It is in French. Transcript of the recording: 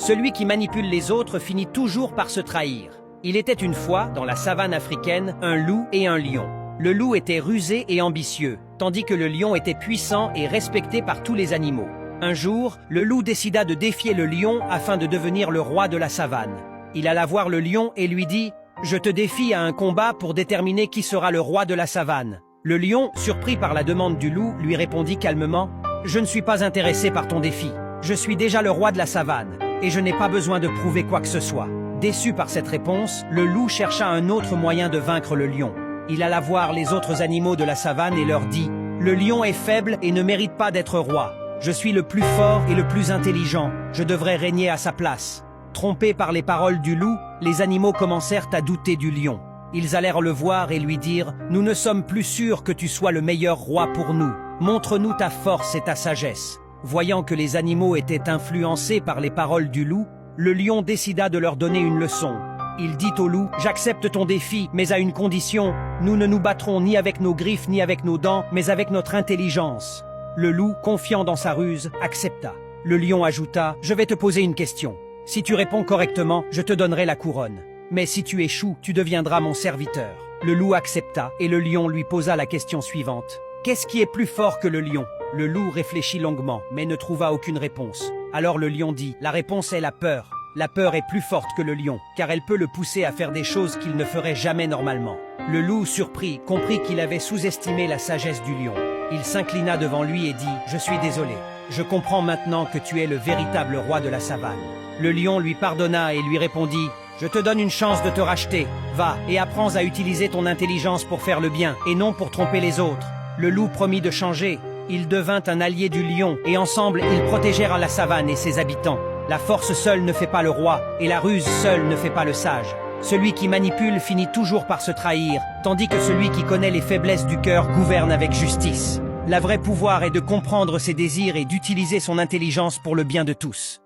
Celui qui manipule les autres finit toujours par se trahir. Il était une fois, dans la savane africaine, un loup et un lion. Le loup était rusé et ambitieux, tandis que le lion était puissant et respecté par tous les animaux. Un jour, le loup décida de défier le lion afin de devenir le roi de la savane. Il alla voir le lion et lui dit « Je te défie à un combat pour déterminer qui sera le roi de la savane. » Le lion, surpris par la demande du loup, lui répondit calmement « Je ne suis pas intéressé par ton défi. Je suis déjà le roi de la savane, et je n'ai pas besoin de prouver quoi que ce soit. » Déçu par cette réponse, le loup chercha un autre moyen de vaincre le lion. Il alla voir les autres animaux de la savane et leur dit « Le lion est faible et ne mérite pas d'être roi. Je suis le plus fort et le plus intelligent. Je devrais régner à sa place. » Trompés par les paroles du loup, les animaux commencèrent à douter du lion. Ils allèrent le voir et lui dirent « Nous ne sommes plus sûrs que tu sois le meilleur roi pour nous. Montre-nous ta force et ta sagesse. » Voyant que les animaux étaient influencés par les paroles du loup, le lion décida de leur donner une leçon. Il dit au loup « J'accepte ton défi, mais à une condition. Nous ne nous battrons ni avec nos griffes ni avec nos dents, mais avec notre intelligence. » Le loup, confiant dans sa ruse, accepta. Le lion ajouta « Je vais te poser une question. Si tu réponds correctement, je te donnerai la couronne. Mais si tu échoues, tu deviendras mon serviteur. » Le loup accepta et le lion lui posa la question suivante. « Qu'est-ce qui est plus fort que le lion ?» Le loup réfléchit longuement, mais ne trouva aucune réponse. Alors le lion dit « La réponse est la peur. La peur est plus forte que le lion, car elle peut le pousser à faire des choses qu'il ne ferait jamais normalement. » Le loup, surpris, comprit qu'il avait sous-estimé la sagesse du lion. Il s'inclina devant lui et dit « Je suis désolé. Je comprends maintenant que tu es le véritable roi de la savane. » Le lion lui pardonna et lui répondit « Je te donne une chance de te racheter. Va et apprends à utiliser ton intelligence pour faire le bien et non pour tromper les autres. » Le loup promit de changer. Il devint un allié du lion et ensemble ils protégèrent la savane et ses habitants. La force seule ne fait pas le roi et la ruse seule ne fait pas le sage. Celui qui manipule finit toujours par se trahir, tandis que celui qui connaît les faiblesses du cœur gouverne avec justice. Le vrai pouvoir est de comprendre ses désirs et d'utiliser son intelligence pour le bien de tous.